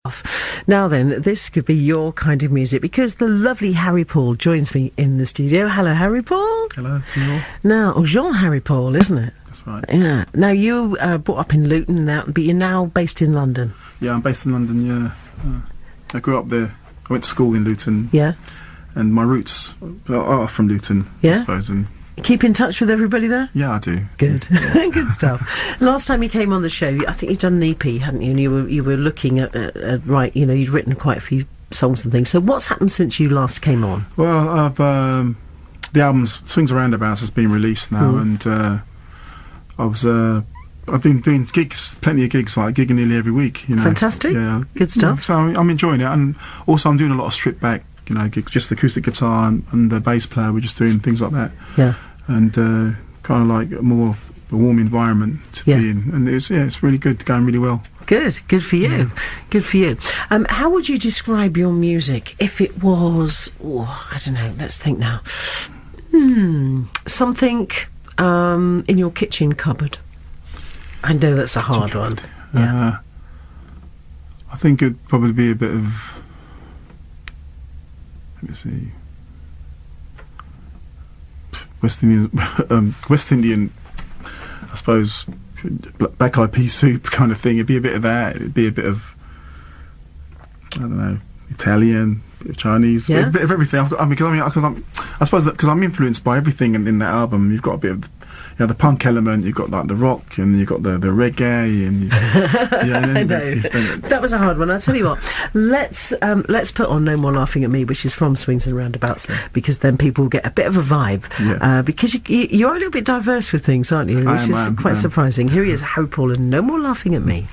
laugh. Now then, this could be your kind of music, because the lovely Harripaul joins me in the studio. Hello, Harripaul. Hello, Jean. Now, Jean Harripaul, isn't it? That's right. Yeah. Now, you brought up in Luton, but you're now based in London. Yeah, I'm based in London, yeah. I grew up there. I went to school in Luton. Yeah. And my roots are from Luton, yeah? I suppose. And keep in touch with everybody there? Yeah, I do. Good. Good stuff. Last time you came on the show, I think you'd done an EP, hadn't you? And you were looking at right, you know, you'd written quite a few songs and things. So what's happened since you last came on? Well, the album's Swings Roundabouts has been released now, and I've been doing gigs, plenty of gigs, like gigging nearly every week, you know. Fantastic. Yeah. Good stuff. So I'm enjoying it, and also I'm doing a lot of stripped back, you know, gigs, just the acoustic guitar and the bass player. We're just doing things like that. Yeah. And kind of like a warm environment to be in, and it's really good, going really well. Good for you. Yeah. Good for you. How would you describe your music if it was? I don't know. Let's think now. Something in your kitchen cupboard. I know that's a hard one. Yeah. I think it'd probably be a bit of. Let me see. West Indian, I suppose, black eyed pea soup kind of thing. It'd be a bit of that. It'd be a bit of, I don't know, Italian, a bit of Chinese, a bit of everything. I suppose that because I'm influenced by everything in that album. You've got a bit of, you know, the punk element. You've got like the rock, and you've got the reggae, and I know. That was a hard one. I'll tell you what. Let's put on No More Laughing at Me, which is from Swings and Roundabouts, because then people will get a bit of a vibe. Yeah. Because you're a little bit diverse with things, aren't you? Which is quite surprising. Here he is, Harripaul, and No More Laughing at Me.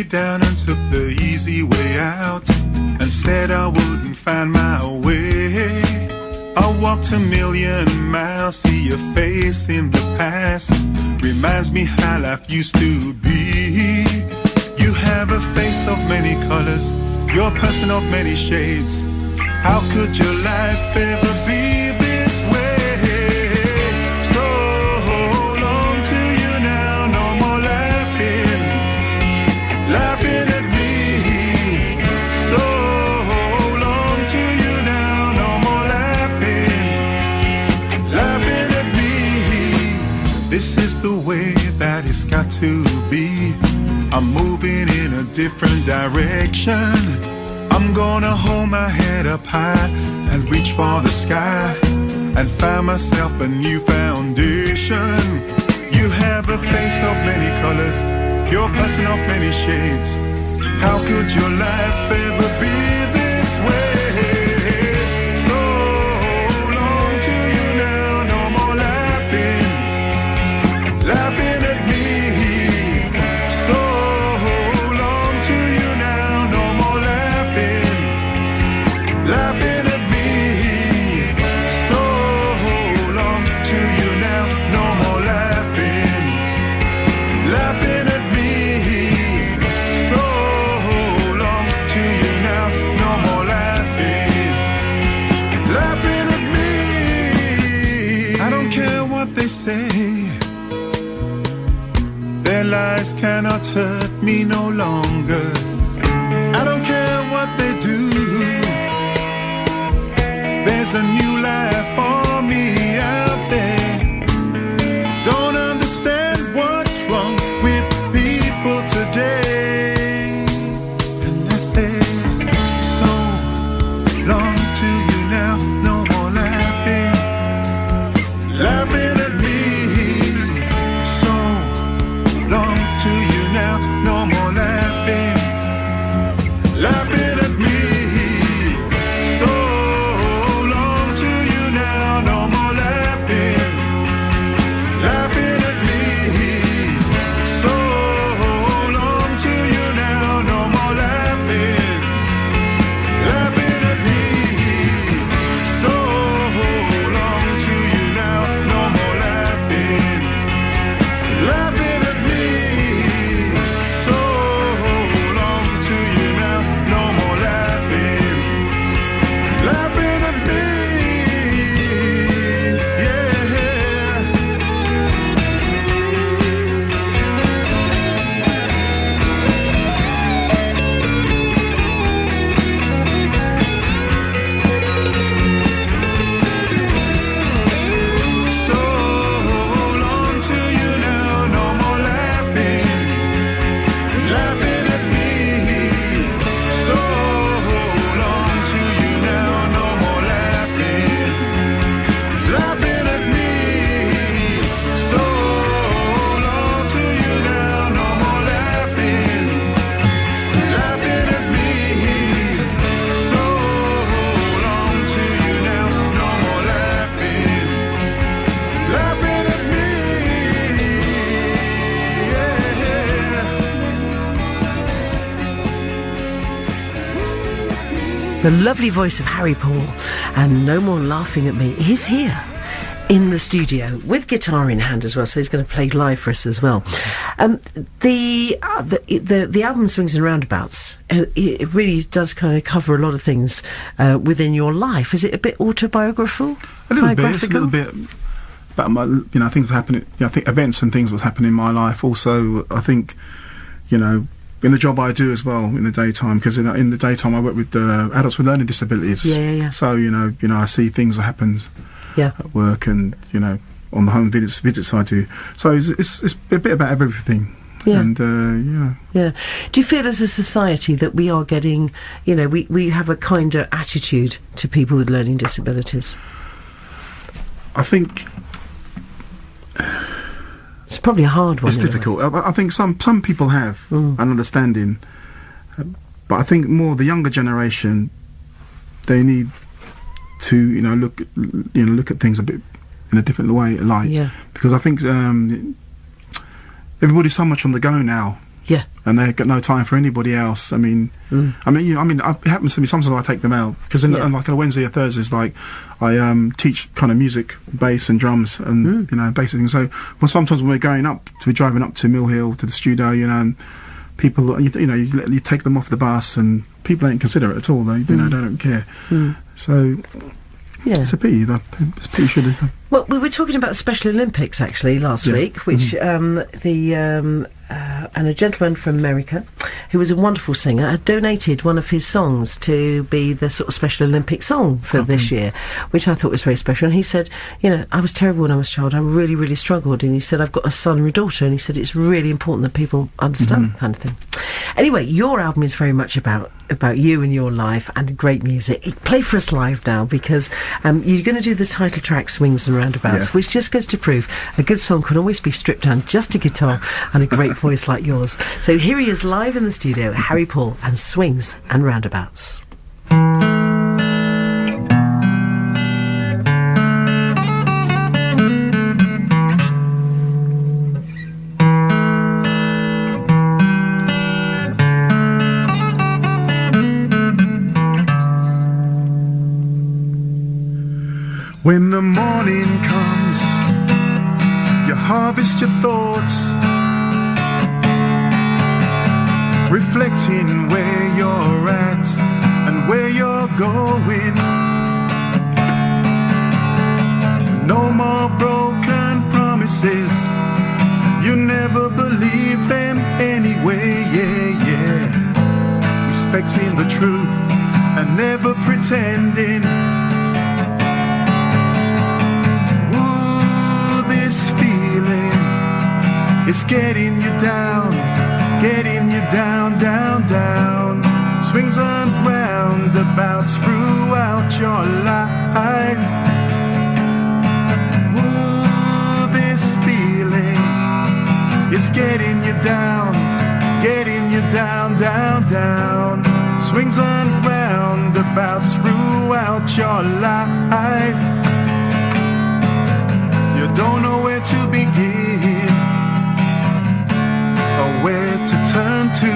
Down and took the easy way out, and said I wouldn't find my way. I walked a million miles, see your face in the past, reminds me how life used to be. You have a face of many colors, you're a person of many shades. How could your life ever be this way? So long to you now, no more laughing at me. So long to you now, no more laughing at me. This is the way that it's got to be. I'm moving in a different direction. I'm gonna hold my head up high and reach for the sky, and find myself a new foundation. You have a face of many colors, you're a person of many shades. How could your life ever be this way? So long to you now, no more laughing at me. So long to you now, no more laughing at me. So long to you now, no more laughing at me. They say their lies cannot hurt me no longer. I don't care what they do. There's a new life for me out there. Don't understand what's wrong with people today. And I say, so long to you now, no more laughing at me. So long to you now, no more laughing at me. So long to you now, no more laughing at me. So long to you now, no more laughing at me. So long to you now, no more laughing at me. So the lovely voice of Harripaul, and No More Laughing at Me. He's here in the studio with guitar in hand as well, so he's going to play live for us as well. The album Swings and Roundabouts, it really does kind of cover a lot of things within your life. Is it a bit autobiographical? A little bit. It's a little bit about my, things happening. I think events and things that happen in my life. Also, I think, in the job I do as well in the daytime, because in the daytime I work with adults with learning disabilities. Yeah. So I see things that happen. Yeah. At work and on the home visits I do. So it's a bit about everything. Yeah. And Yeah. Do you feel as a society that we are getting, we have a kinder attitude to people with learning disabilities? I think it's probably a hard one. It's difficult. I think some people have an understanding, but I think more the younger generation, they need to look at things a bit in a different way, because I think everybody's so much on the go now. Yeah. And they've got no time for anybody else. it happens to me sometimes. I take them out because like on a Wednesday or Thursdays, like I teach kind of music, bass and drums, and basic things. So sometimes when we're driving up to Mill Hill to the studio, and people, you take them off the bus, and people ain't considerate at all. They don't care. So. Yeah. It's a pity. It's a pity should have. Well, we were talking about the Special Olympics actually last week, which and a gentleman from America, who was a wonderful singer, had donated one of his songs to be the sort of Special Olympic song for this year, which I thought was very special. And he said, I was terrible when I was a child. I really, really struggled. And he said, I've got a son and a daughter. And he said, it's really important that people understand that kind of thing. Anyway, your album is very much about you and your life and great music. Play for us live now, because you're going to do the title track, Swings and Roundabouts, which just goes to prove a good song can always be stripped down just a guitar and a great voice like yours. So here he is live in the studio, Harripaul and Swings and Roundabouts. When the morning comes, you harvest your thoughts, reflecting where you're at and where you're going. No more broken promises, you never believe them anyway, respecting the truth and never pretending. It's getting you down, down, down. Swings and roundabouts throughout your life. Ooh, this feeling is getting you down, down, down. Swings and roundabouts throughout your life. You don't know where to begin, where to turn to.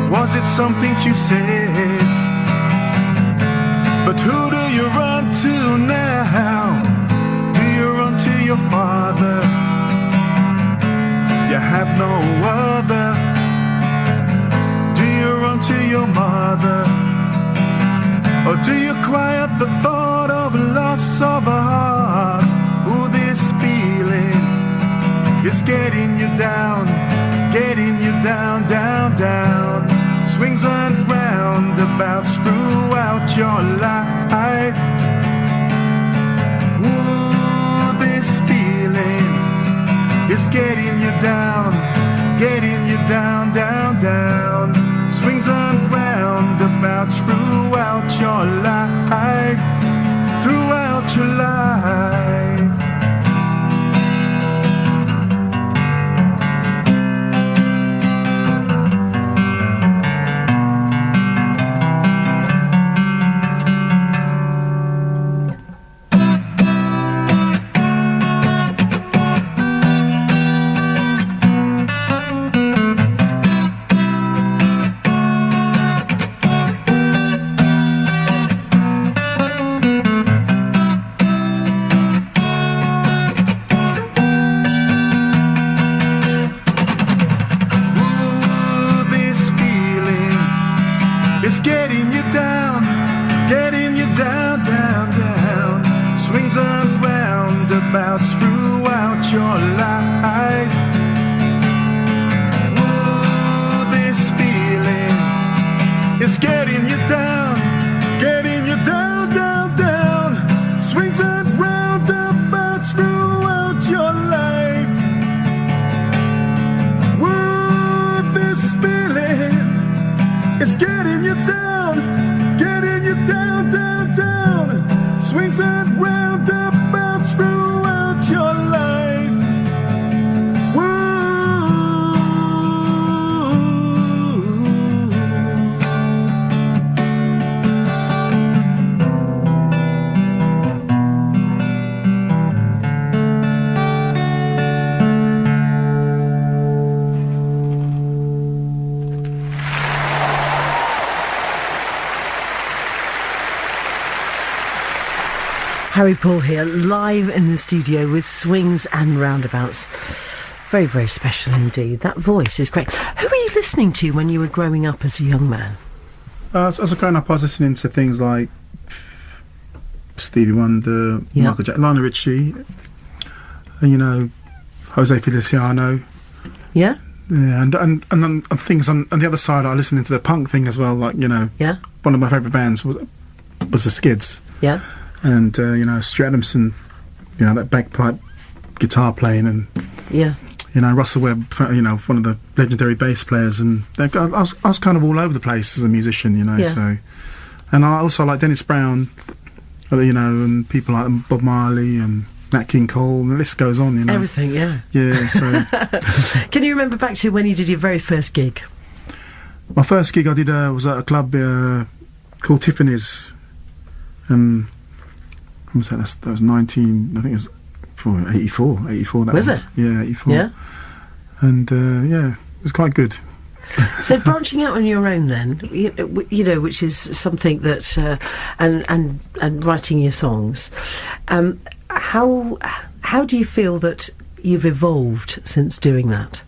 Was it something you said? But who do you run to now? Do you run to your father? You have no other. Do you run to your mother? Or do you cry at the thought of loss of a heart? Ooh, this feeling, it's getting you down, down, down. Swings and roundabouts throughout your life. Ooh, this feeling is getting you down, down, down. Swings and roundabouts throughout your life, throughout your life. Harripaul here, live in the studio with Swings and Roundabouts. Very, very special indeed. That voice is great. Who were you listening to when you were growing up as a young man? As I was growing up, I was listening to things like Stevie Wonder, Michael Jackson, Lionel Richie, and, you know, Jose Feliciano. Yeah? Yeah, and things on the other side, I listened to the punk thing as well, like, you know. Yeah? One of my favourite bands was the Skids. Yeah? And, you know, Stuart Adamson, you know, that bagpipe guitar playing, and, yeah, you know, Russell Webb, you know, one of the legendary bass players, and I was kind of all over the place as a musician, you know, so. And I also like Dennis Brown, you know, and people like Bob Marley and Nat King Cole, and the list goes on, you know. Everything, yeah. Yeah, so. Can you remember back to when you did your very first gig? My first gig I did was at a club called Tiffany's. When was that? That was 19, I think it was 84 that was. Was it? Yeah, 84. Yeah. And, yeah, it was quite good. So branching out on your own then, you know, which is something that, and writing your songs, how do you feel that you've evolved since doing that?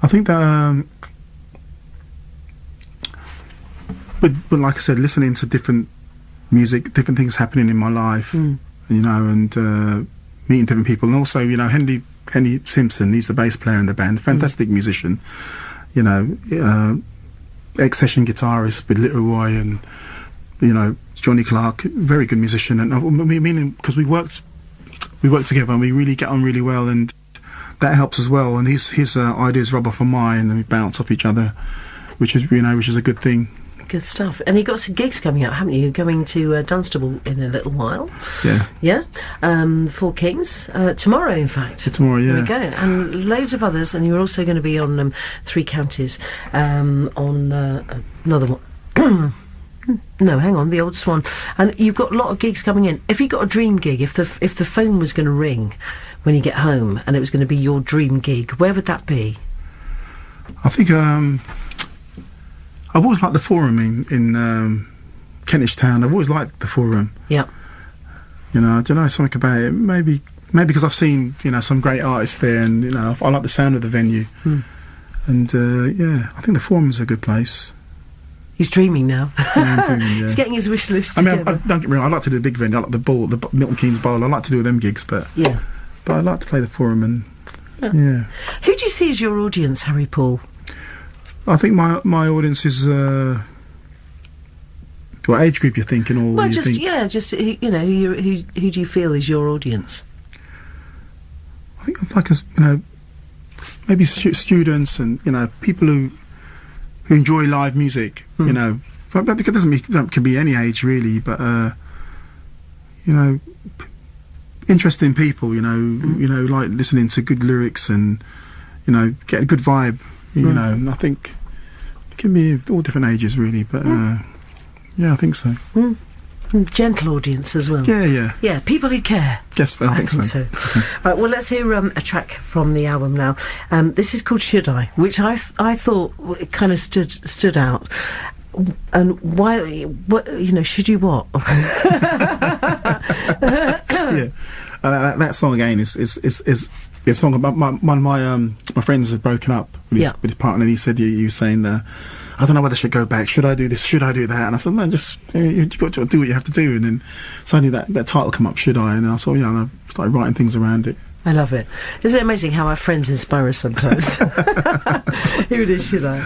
I think that, but like I said, listening to different music, different things happening in my life, you know, and meeting different people, and also, you know, Henry Simpson, he's the bass player in the band, fantastic musician, you know, ex-session guitarist with Little Roy, and, you know, Johnny Clark, very good musician, and meaning because we worked together and we really get on really well, and that helps as well, and his ideas rub off on mine and we bounce off each other, which is a good thing. Good stuff. And you've got some gigs coming up, haven't you? You're going to Dunstable in a little while. Yeah. Yeah? Four Kings. Tomorrow, in fact. Tomorrow, yeah. There we go. And loads of others. And you're also going to be on Three Counties on another one. No, hang on, the Old Swan. And you've got a lot of gigs coming in. If you got a dream gig, if the phone was going to ring when you get home and it was going to be your dream gig, where would that be? I think I've always liked the Forum in Kentish Town. I've always liked the Forum. Yeah. You know, I don't know, something about it. Maybe because I've seen, you know, some great artists there, and, you know, I like the sound of the venue. And yeah, I think the Forum's a good place. He's dreaming now. Yeah, I'm dreaming, yeah. He's getting his wish list I mean, together. don't get me wrong, I like to do the big venue. I like the Milton Keynes Bowl. I like to do them gigs, but I like to play the Forum, and yeah. Who do you see as your audience, Harripaul? I think my audience is what age group you're thinking, or well, you think? you know, who do you feel is your audience? I think like, you know, maybe students, and, you know, people who enjoy live music. You know, but because it can be any age really, but you know, interesting people. You know, like listening to good lyrics, and, you know, get a good vibe. You know, and I think it can be all different ages really, but yeah, I think so. Gentle audience as well. Yeah. People who care. Yes, I think so. Right, well, let's hear a track from the album now. This is called Should I, which I thought it kind of stood out. And why? What, you know? Should you what? Yeah, that song again is a song about one of my friends had broken up with his partner, and he said he was saying that, I don't know whether I should go back, should I do this, should I do that, and I said, no, just you've got to do what you have to do. And then suddenly that title come up, Should I, and I thought, yeah, and I started writing things around it. I love it. Isn't it amazing how our friends inspire us sometimes? Here it is, Should I.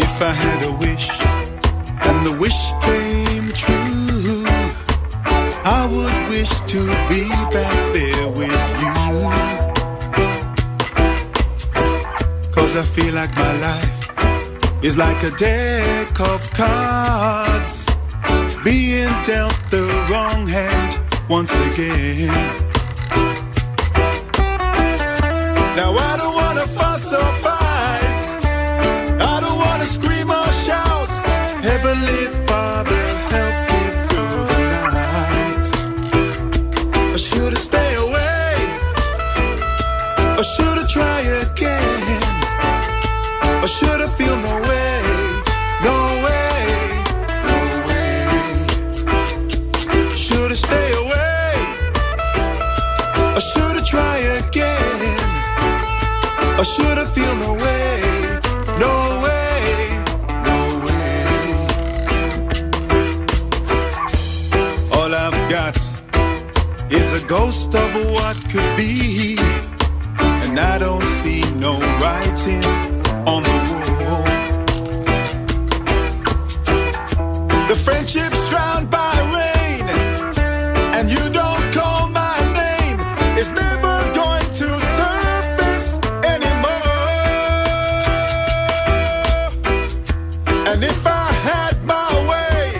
If I had a wish, and the wish came true, I would wish to be back there with you. 'Cause I feel like my life is like a deck of cards, being dealt the wrong hand once again. Now I don't wanna fuss or fight, Heavenly Father, help me through the night. should've feel no way, no way, no way. Should've stay away, or should've try again, or should've feel no way, no way, no way. All I've got is a ghost of what could be, and I don't see no writing on the wall. The friendship's drowned by rain, and you don't call my name. It's never going to surface anymore. And if I had my way,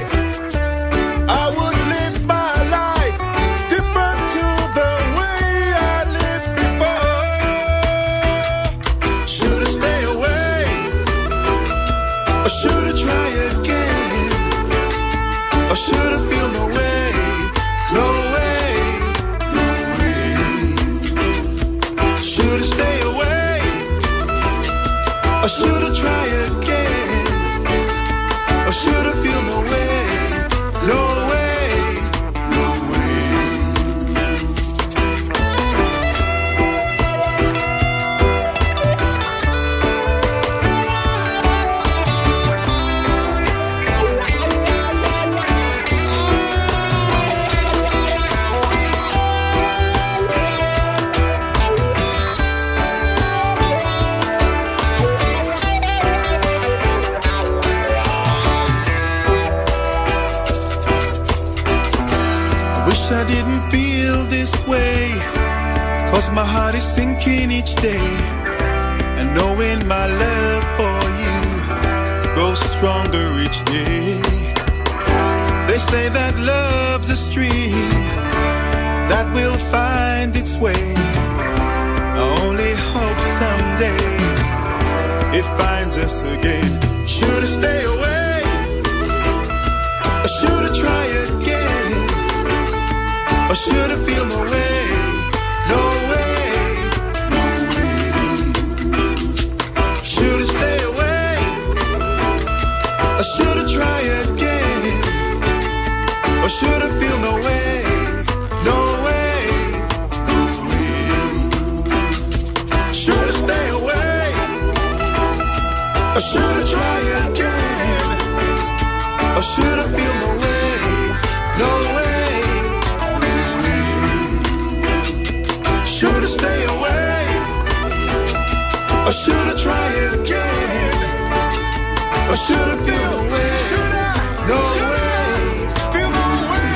I would live my life different to the way I lived before. Should've stay away, or should've try again, or should've feel no way, no way, no way. Should've stay away, or should've try again, or should've feel no way, no way, no way. Wish I didn't feel this way, 'cause my heart is sinking each day, and knowing my love for you grows stronger each day. They say that love's a stream that will find its way. I only hope someday it finds us again. Should've stay away, or should've try again, or should've feel no way, no way, no way. Should've stay away, or should've try again, or should've feel no way, no way, no way. Should've stay away, or should've try again, or should've feel no way, no way. Should've stay away, or should've try again, or should've feel no way, no way, feel no way.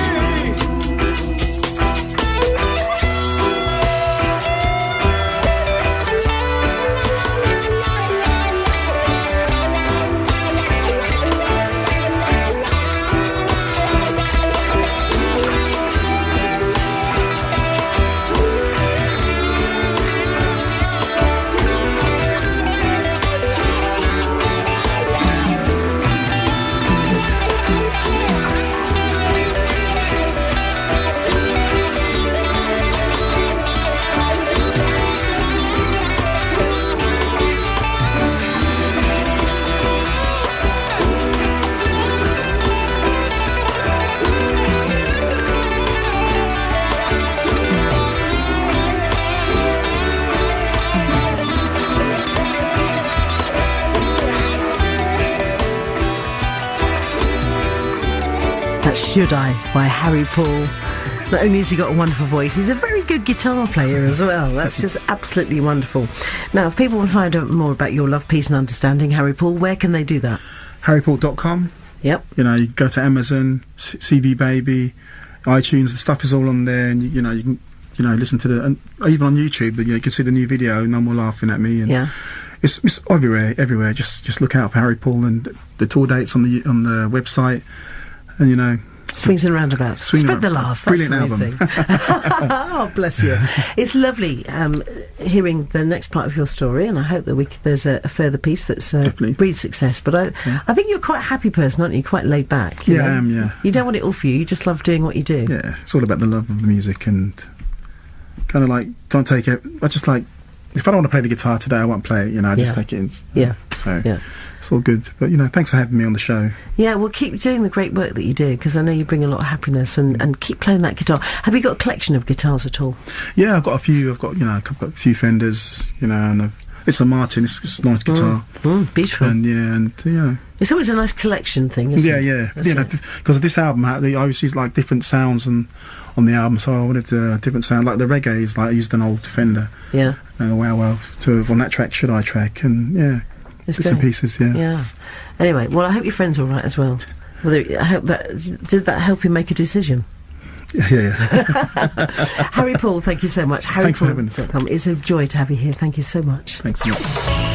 Should I by Harripaul. Not only has he got a wonderful voice, he's a very good guitar player as well. That's just absolutely wonderful. Now, if people want to find out more about your Love, Peace and Understanding, Harripaul, where can they do that? Harripaul.com. Yep. You know, you go to Amazon, CD Baby, iTunes, the stuff is all on there, and you can listen to the, and even on YouTube, you can see the new video, No More Laughing at Me, and yeah. It's everywhere. Just look out for Harripaul and the tour dates on the website, and Swings and Roundabouts. Spread the laugh. Brilliant album. Oh, bless you. It's lovely hearing the next part of your story, and I hope that there's a further piece that's breeds success. But I think you're quite a happy person, aren't you? Quite laid back. Yeah, I am, yeah. You don't want it all for you. You just love doing what you do. Yeah, it's all about the love of the music, and kind of like, don't take it. I just like, if I don't want to play the guitar today, I won't play it, I just take it in. Yeah. So, yeah. it's all good. But, you know, thanks for having me on the show. Yeah, well, keep doing the great work that you do, because I know you bring a lot of happiness, and keep playing that guitar. Have you got a collection of guitars at all? Yeah, I've got a few. I've got, you know, a few Fenders, you know, and it's a Martin. It's a nice guitar. Beautiful. And you know, it's always a nice collection thing, isn't it? Yeah. You know, because this album, I always use like different sounds on the album, so I wanted a different sound. Like the reggae is like I used an old Fender. Yeah. Wow, on that track, Should I track, and yeah, it's bits and pieces. Yeah. Yeah. Anyway, well, I hope your friend's all right as well. I hope did that help you make a decision? Yeah. Harripaul, thank you so much. Thanks for having us. It's a joy to have you here. Thank you so much. Thanks so much.